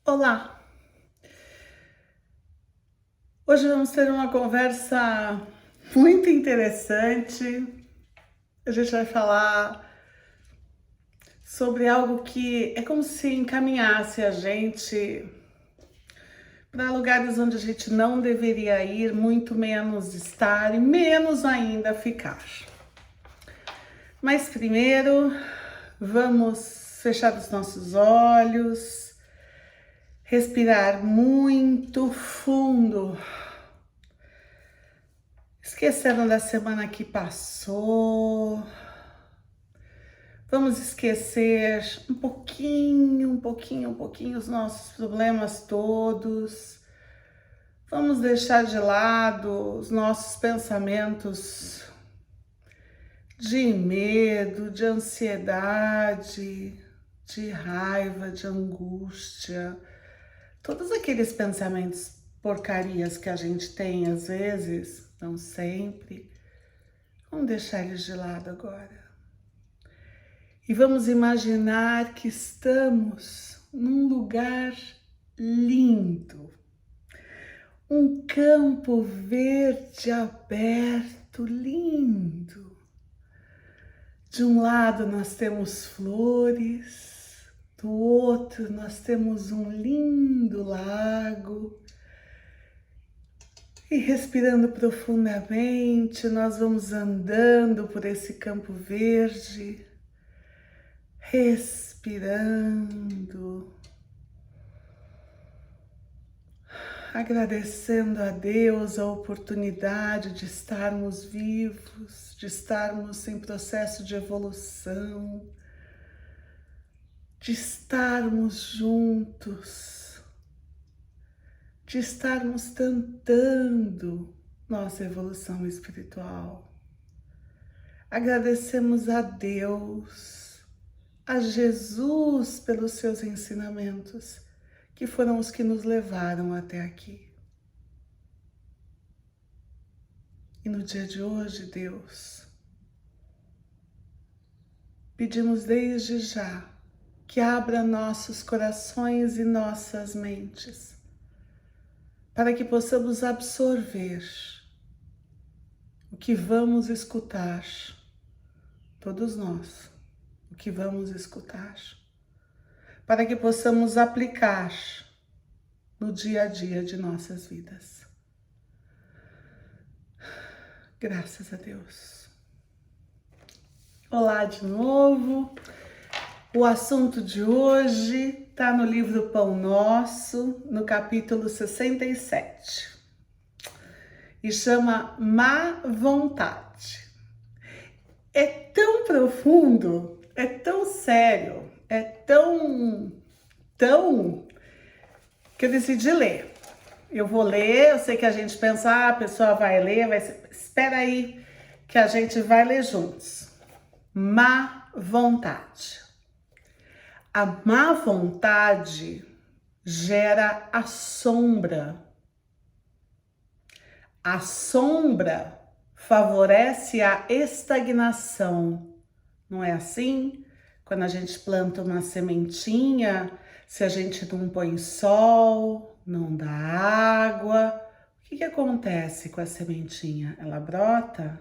Olá! Hoje vamos ter uma conversa muito interessante. A gente vai falar sobre algo que é como se encaminhasse a gente para lugares onde a gente não deveria ir, muito menos estar e menos ainda ficar. Mas primeiro, vamos fechar os nossos olhos, respirar muito fundo, esquecendo da semana que passou. Vamos esquecer um pouquinho os nossos problemas todos. Vamos deixar de lado os nossos pensamentos de medo, de ansiedade, de raiva, de angústia. Todos aqueles pensamentos porcarias que a gente tem às vezes, não sempre. Vamos deixar eles de lado agora. E vamos imaginar que estamos num lugar lindo, um campo verde aberto, lindo. De um lado nós temos flores, do outro nós temos um lindo lago. E respirando profundamente, nós vamos andando por esse campo verde, respirando, agradecendo a Deus a oportunidade de estarmos vivos, de estarmos em processo de evolução, de estarmos juntos, de estarmos tentando nossa evolução espiritual. Agradecemos a Deus, a Jesus pelos seus ensinamentos, que foram os que nos levaram até aqui. E no dia de hoje, Deus, pedimos desde já que abra nossos corações e nossas mentes, para que possamos absorver o que vamos escutar, todos nós, o que vamos escutar, para que possamos aplicar no dia a dia de nossas vidas. Graças a Deus. Olá de novo. O assunto de hoje está no livro Pão Nosso, no capítulo 67. E chama Má Vontade. É tão profundo, é tão sério, é tão que eu decidi ler. Eu vou ler, eu sei que a gente pensa, a pessoa vai ler, espera aí que a gente vai ler juntos. Má vontade. A má vontade gera a sombra. A sombra favorece a estagnação. Não é assim? Quando a gente planta uma sementinha, se a gente não põe sol, não dá água, o que acontece com a sementinha? Ela brota?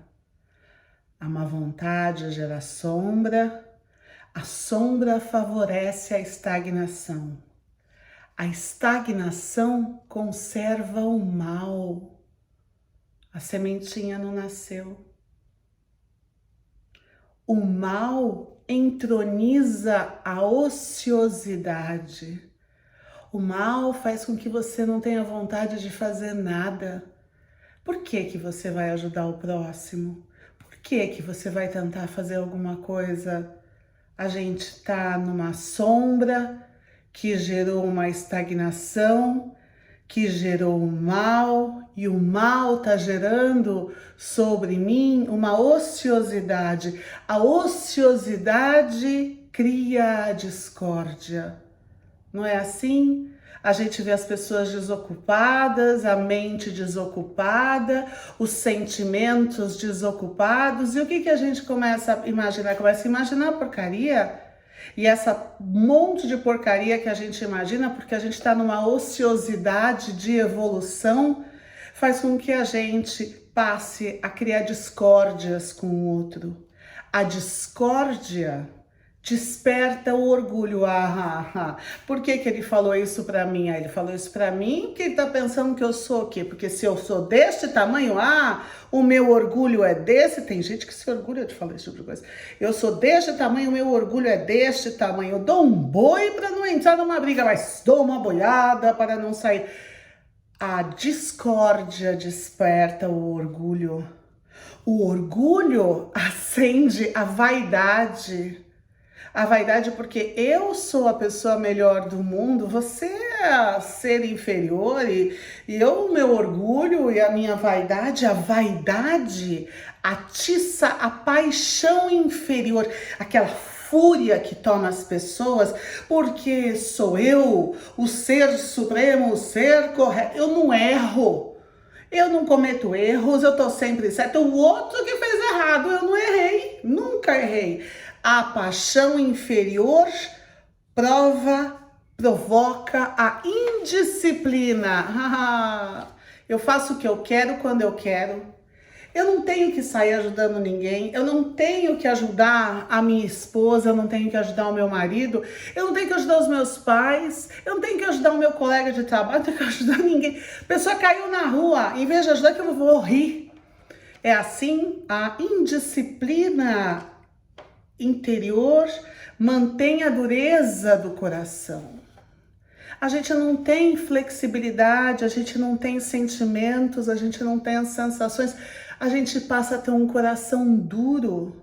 A má vontade gera sombra. A sombra favorece a estagnação. A estagnação conserva o mal. A sementinha não nasceu. O mal entroniza a ociosidade. O mal faz com que você não tenha vontade de fazer nada. Por que você vai ajudar o próximo? Por que você vai tentar fazer alguma coisa? A gente está numa sombra que gerou uma estagnação, que gerou o mal, e o mal está gerando sobre mim uma ociosidade. A ociosidade cria a discórdia. Não é assim? A gente vê as pessoas desocupadas, a mente desocupada, os sentimentos desocupados. E o que a gente começa a imaginar? Começa a imaginar porcaria. E essa monte de porcaria que a gente imagina, porque a gente está numa ociosidade de evolução, faz com que a gente passe a criar discórdias com o outro. A discórdia desperta o orgulho. Por que ele falou isso pra mim? Ele falou isso pra mim porque ele tá pensando que eu sou o quê? Porque se eu sou deste tamanho, o meu orgulho é desse. Tem gente que se orgulha de falar esse tipo de coisa. Eu sou deste tamanho, o meu orgulho é deste tamanho. Eu dou um boi pra não entrar numa briga, mas dou uma boiada para não sair. A discórdia desperta o orgulho. O orgulho acende a vaidade. A vaidade porque eu sou a pessoa melhor do mundo, você é ser inferior e o meu orgulho e a minha vaidade, a vaidade atiça a paixão inferior, aquela fúria que toma as pessoas, porque sou eu, o ser supremo, o ser correto, eu não erro. Eu não cometo erros, eu tô sempre certo. O outro que fez errado, eu não errei, nunca errei. A paixão inferior provoca a indisciplina. Eu faço o que eu quero quando eu quero. Eu não tenho que sair ajudando ninguém, eu não tenho que ajudar a minha esposa, eu não tenho que ajudar o meu marido, eu não tenho que ajudar os meus pais, eu não tenho que ajudar o meu colega de trabalho, eu não tenho que ajudar ninguém. A pessoa caiu na rua, em vez de ajudar, que eu vou rir. É assim, a indisciplina interior mantém a dureza do coração. A gente não tem flexibilidade, a gente não tem sentimentos, a gente não tem as sensações, a gente passa a ter um coração duro.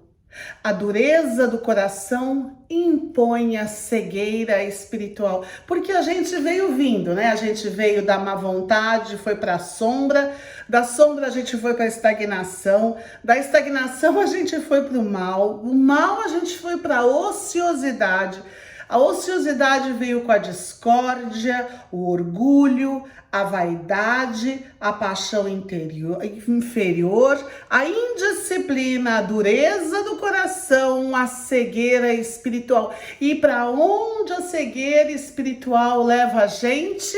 A dureza do coração impõe a cegueira espiritual, porque a gente veio vindo, né? A gente veio da má vontade, foi para a sombra, da sombra a gente foi para a estagnação, da estagnação a gente foi para o mal a gente foi para a ociosidade. A ociosidade veio com a discórdia, o orgulho, a vaidade, a paixão inferior, a indisciplina, a dureza do coração, a cegueira espiritual. E para onde a cegueira espiritual leva a gente?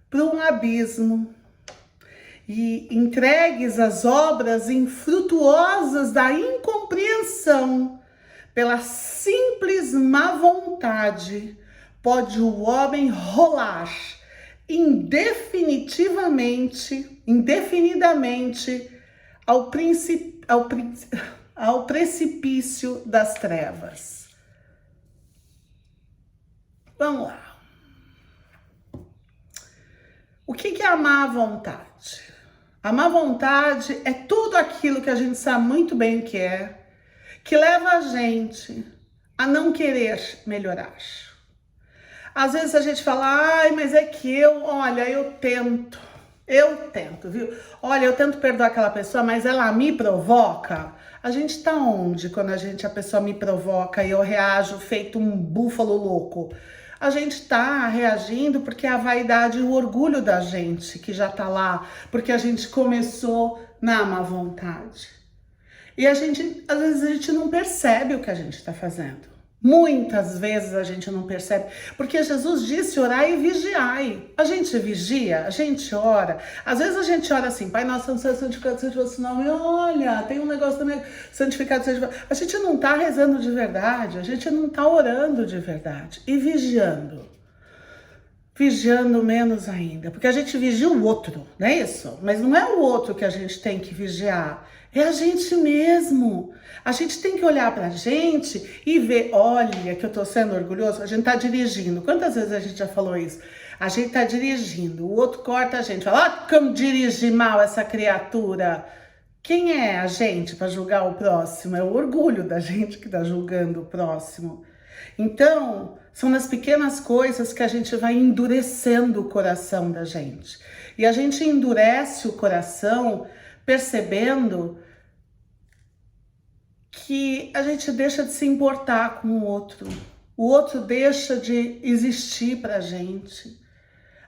Para um abismo. E entregues às obras infrutuosas da incompreensão, pela simples má vontade, pode o homem rolar indefinidamente ao precipício das trevas. Vamos lá. O que é a má vontade? A má vontade é tudo aquilo que a gente sabe muito bem o que leva a gente a não querer melhorar. Às vezes a gente fala, mas é que eu tento, viu? Olha, eu tento perdoar aquela pessoa, mas ela me provoca. A gente tá onde quando a pessoa me provoca e eu reajo feito um búfalo louco? A gente tá reagindo porque é a vaidade e o orgulho da gente que já tá lá, porque a gente começou na má vontade. E às vezes a gente não percebe o que a gente está fazendo. Muitas vezes a gente não percebe, porque Jesus disse orai e vigiai. A gente vigia, a gente ora. Às vezes a gente ora assim, Pai nosso, santificado seja o vosso nome. Olha, tem um negócio também, santificado seja. A gente não está rezando de verdade, a gente não está orando de verdade. E vigiando menos ainda, porque a gente vigia o outro, não é isso? Mas não é o outro que a gente tem que vigiar, é a gente mesmo. A gente tem que olhar pra gente e ver, olha, que eu tô sendo orgulhoso. A gente tá dirigindo. Quantas vezes a gente já falou isso? A gente tá dirigindo, o outro corta a gente, fala, como dirige mal essa criatura. Quem é a gente para julgar o próximo? É o orgulho da gente que tá julgando o próximo. Então, são nas pequenas coisas que a gente vai endurecendo o coração da gente. E a gente endurece o coração percebendo que a gente deixa de se importar com o outro deixa de existir pra gente.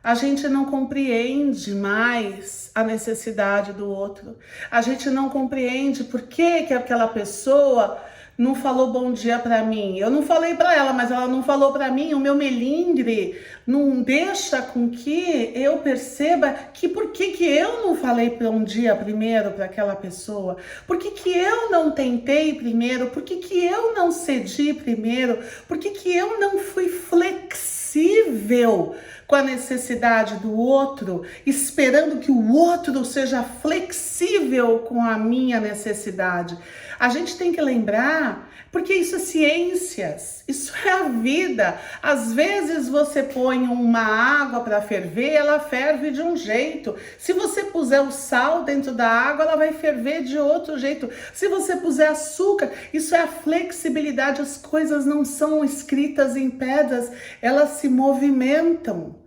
A gente não compreende mais a necessidade do outro. A gente não compreende por que aquela pessoa não falou bom dia para mim. Eu não falei para ela, mas ela não falou para mim. O meu melindre não deixa com que eu perceba que por que eu não falei bom dia primeiro para aquela pessoa? Por que eu não tentei primeiro? Por que eu não cedi primeiro? Por que eu não fui flexível com a necessidade do outro, esperando que o outro seja flexível com a minha necessidade? A gente tem que lembrar, porque isso é ciências, isso é a vida. Às vezes você põe uma água para ferver, ela ferve de um jeito. Se você puser o sal dentro da água, ela vai ferver de outro jeito. Se você puser açúcar, isso é a flexibilidade. As coisas não são escritas em pedras, elas se movimentam.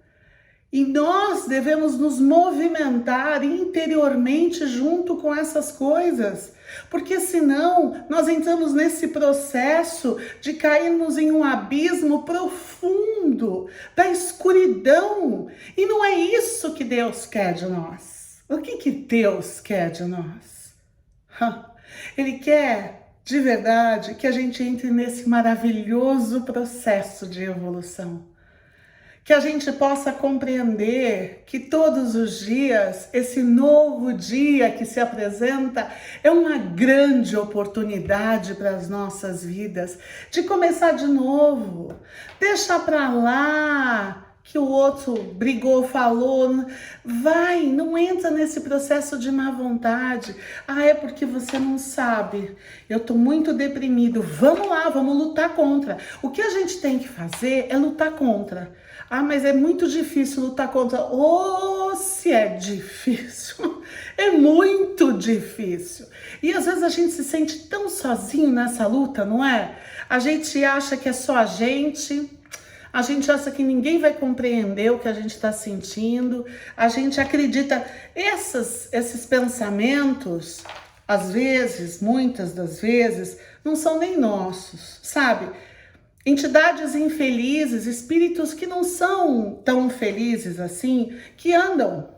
E nós devemos nos movimentar interiormente junto com essas coisas, porque senão nós entramos nesse processo de cairmos em um abismo profundo da escuridão. E não é isso que Deus quer de nós. O que Deus quer de nós? Ele quer, de verdade, que a gente entre nesse maravilhoso processo de evolução. Que a gente possa compreender que todos os dias, esse novo dia que se apresenta é uma grande oportunidade para as nossas vidas, de começar de novo, deixar para lá que o outro brigou, falou, vai, não entra nesse processo de má vontade. É porque você não sabe, eu tô muito deprimido, vamos lá, vamos lutar contra. O que a gente tem que fazer é lutar contra. Mas é muito difícil lutar contra. Se é difícil, é muito difícil. E às vezes a gente se sente tão sozinho nessa luta, não é? A gente acha que é só a gente acha que ninguém vai compreender o que a gente está sentindo, a gente acredita. Esses pensamentos, às vezes, muitas das vezes, não são nem nossos, sabe? Entidades infelizes, espíritos que não são tão felizes assim, que andam,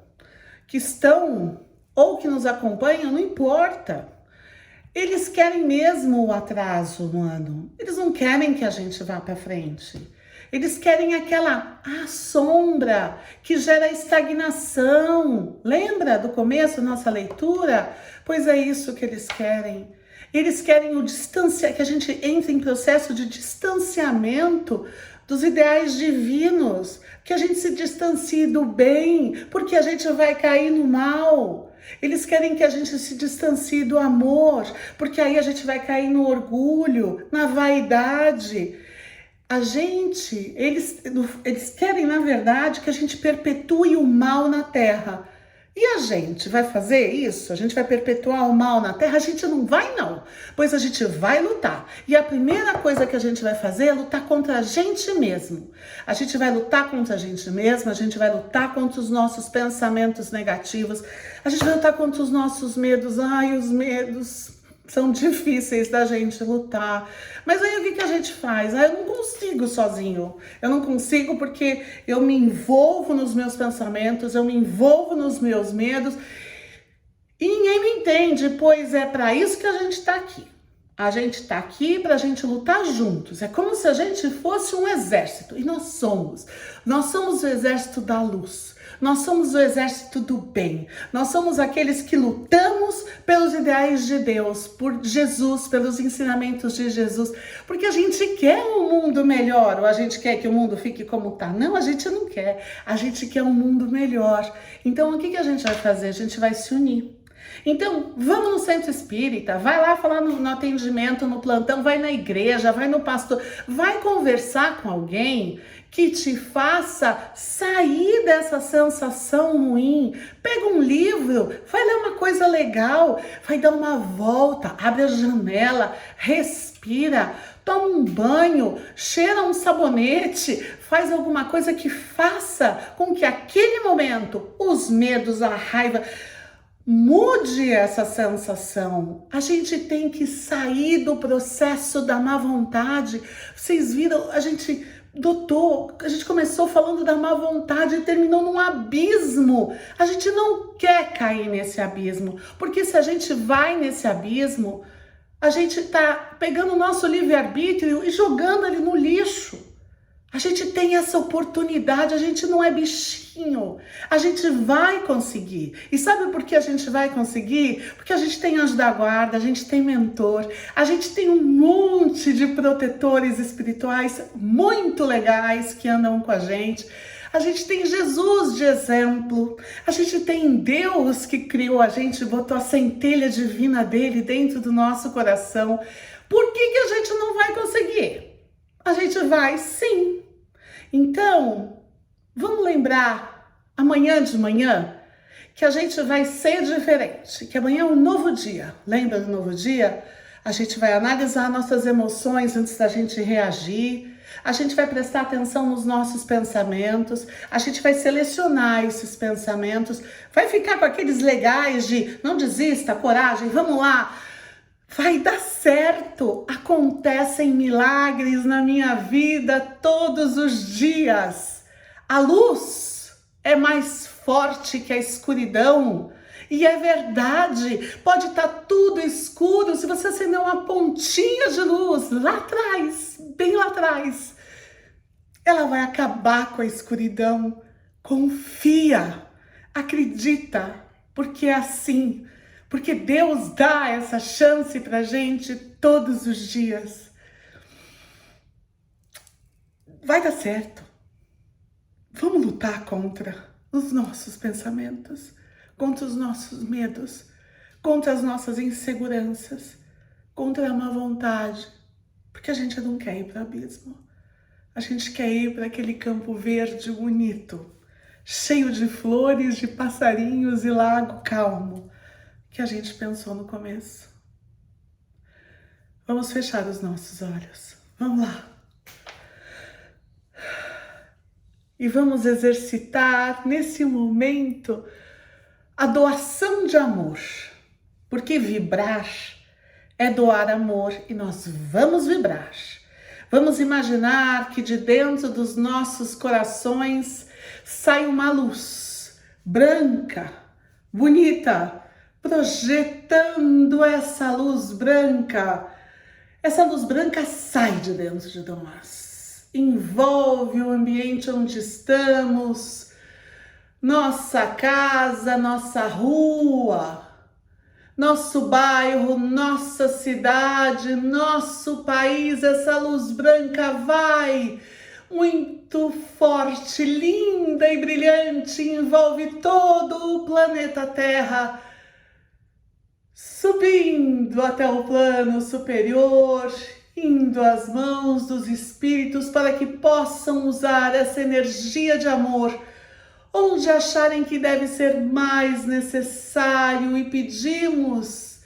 que estão ou que nos acompanham, não importa. Eles querem mesmo o atraso no ano. Eles não querem que a gente vá para frente. Eles querem aquela sombra que gera estagnação. Lembra do começo da nossa leitura? Pois é isso que eles querem. Eles querem que a gente entre em processo de distanciamento dos ideais divinos, que a gente se distancie do bem, porque a gente vai cair no mal. Eles querem que a gente se distancie do amor, porque aí a gente vai cair no orgulho, na vaidade. Eles querem, na verdade, que a gente perpetue o mal na Terra. E a gente vai fazer isso? A gente vai perpetuar o mal na Terra? A gente não vai, não. Pois a gente vai lutar. E a primeira coisa que a gente vai fazer é lutar contra a gente mesmo. A gente vai lutar contra a gente mesmo, a gente vai lutar contra os nossos pensamentos negativos, a gente vai lutar contra os nossos medos. Os medos são difíceis da gente lutar. Mas aí o que a gente faz? Eu não consigo sozinho. Eu não consigo porque eu me envolvo nos meus pensamentos, eu me envolvo nos meus medos. E ninguém me entende, pois é para isso que a gente está aqui. A gente está aqui para a gente lutar juntos. É como se a gente fosse um exército. E nós somos. Nós somos o exército da luz. Nós somos o exército do bem. Nós somos aqueles que lutamos pelos ideais de Deus, por Jesus, pelos ensinamentos de Jesus. Porque a gente quer um mundo melhor, ou a gente quer que o mundo fique como está. Não, a gente não quer. A gente quer um mundo melhor. Então, o que a gente vai fazer? A gente vai se unir. Então, vamos no centro espírita, vai lá falar no atendimento, no plantão, vai na igreja, vai no pastor, vai conversar com alguém que te faça sair dessa sensação ruim. Pega um livro, vai ler uma coisa legal, vai dar uma volta, abre a janela, respira, toma um banho, cheira um sabonete, faz alguma coisa que faça com que aquele momento, os medos, a raiva, mude essa sensação. A gente tem que sair do processo da má vontade. Vocês viram, a gente começou falando da má vontade e terminou num abismo. A gente não quer cair nesse abismo, porque se a gente vai nesse abismo, A gente está pegando o nosso livre-arbítrio e jogando ele no lixo. A gente tem essa oportunidade, a gente não é bichinho, a gente vai conseguir. E sabe por que a gente vai conseguir? Porque a gente tem anjo da guarda, a gente tem mentor, a gente tem um monte de protetores espirituais muito legais que andam com a gente. A gente tem Jesus de exemplo, a gente tem Deus que criou a gente, botou a centelha divina dele dentro do nosso coração. Por que a gente não vai conseguir? A gente vai sim. Então, vamos lembrar amanhã de manhã que a gente vai ser diferente, que amanhã é um novo dia. Lembra do novo dia? A gente vai analisar nossas emoções antes da gente reagir. A gente vai prestar atenção nos nossos pensamentos, a gente vai selecionar esses pensamentos, vai ficar com aqueles legais de não desista, coragem, vamos lá, vai dar certo. Acontecem milagres na minha vida todos os dias. A luz é mais forte que a escuridão. E é verdade, pode estar tudo escuro, se você acender uma pontinha de luz lá atrás, bem lá atrás, ela vai acabar com a escuridão. Confia, acredita, porque é assim, porque Deus dá essa chance pra gente todos os dias. Vai dar certo. Vamos lutar contra os nossos pensamentos, contra os nossos medos, contra as nossas inseguranças, contra a má vontade, porque a gente não quer ir para o abismo. A gente quer ir para aquele campo verde bonito, cheio de flores, de passarinhos e lago calmo, que a gente pensou no começo. Vamos fechar os nossos olhos. Vamos lá. E vamos exercitar nesse momento a doação de amor, porque vibrar é doar amor e nós vamos vibrar. Vamos imaginar que de dentro dos nossos corações sai uma luz branca, bonita, projetando essa luz branca. Essa luz branca sai de dentro de nós, envolve o ambiente onde estamos, nossa casa, nossa rua, nosso bairro, nossa cidade, nosso país. Essa luz branca vai muito forte, linda e brilhante, envolve todo o planeta Terra, subindo até o plano superior, indo às mãos dos espíritos para que possam usar essa energia de amor onde acharem que deve ser mais necessário, e pedimos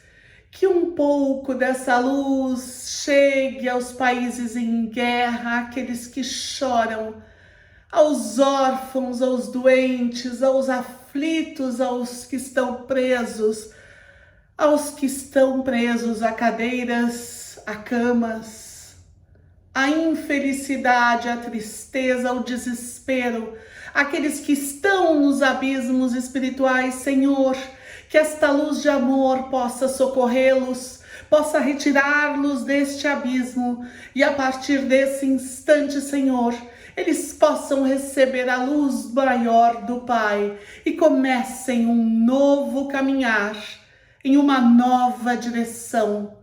que um pouco dessa luz chegue aos países em guerra, àqueles que choram, aos órfãos, aos doentes, aos aflitos, aos que estão presos, a cadeiras, a camas, a infelicidade, a tristeza, o desespero, aqueles que estão nos abismos espirituais. Senhor, que esta luz de amor possa socorrê-los, possa retirá-los deste abismo, e a partir desse instante, Senhor, eles possam receber a luz maior do Pai e comecem um novo caminhar em uma nova direção,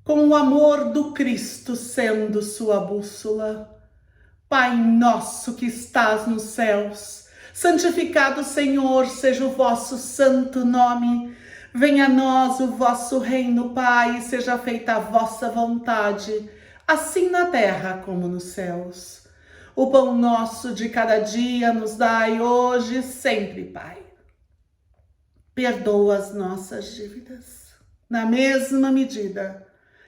com o amor do Cristo sendo sua bússola. Pai nosso que estás nos céus, santificado, Senhor, seja o vosso santo nome. Venha a nós o vosso reino, Pai, e seja feita a vossa vontade, assim na terra como nos céus. O pão nosso de cada dia nos dai hoje e sempre, Pai. Perdoa as nossas dívidas, na mesma medida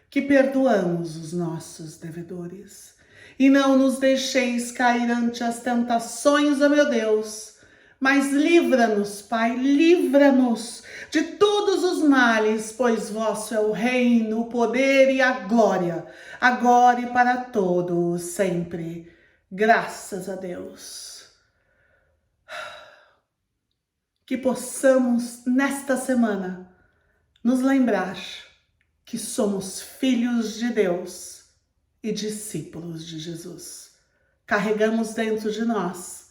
que perdoamos os nossos devedores. E não nos deixeis cair ante as tentações, ó meu Deus, mas livra-nos, Pai, livra-nos de todos os males, pois vosso é o reino, o poder e a glória, agora e para todos sempre. Graças a Deus. Que possamos, nesta semana, nos lembrar que somos filhos de Deus e discípulos de Jesus. Carregamos dentro de nós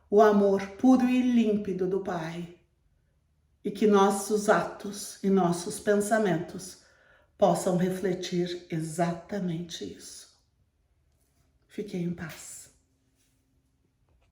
o amor puro e límpido do Pai, e que nossos atos e nossos pensamentos possam refletir exatamente isso. Fiquem em paz.